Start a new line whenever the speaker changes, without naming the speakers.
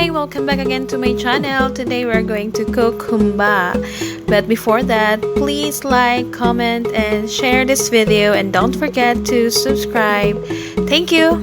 Hi, welcome back again to my channel. Today we're going to cook humba. But before that, please like, comment, and share this video, and don't forget to subscribe. Thank you.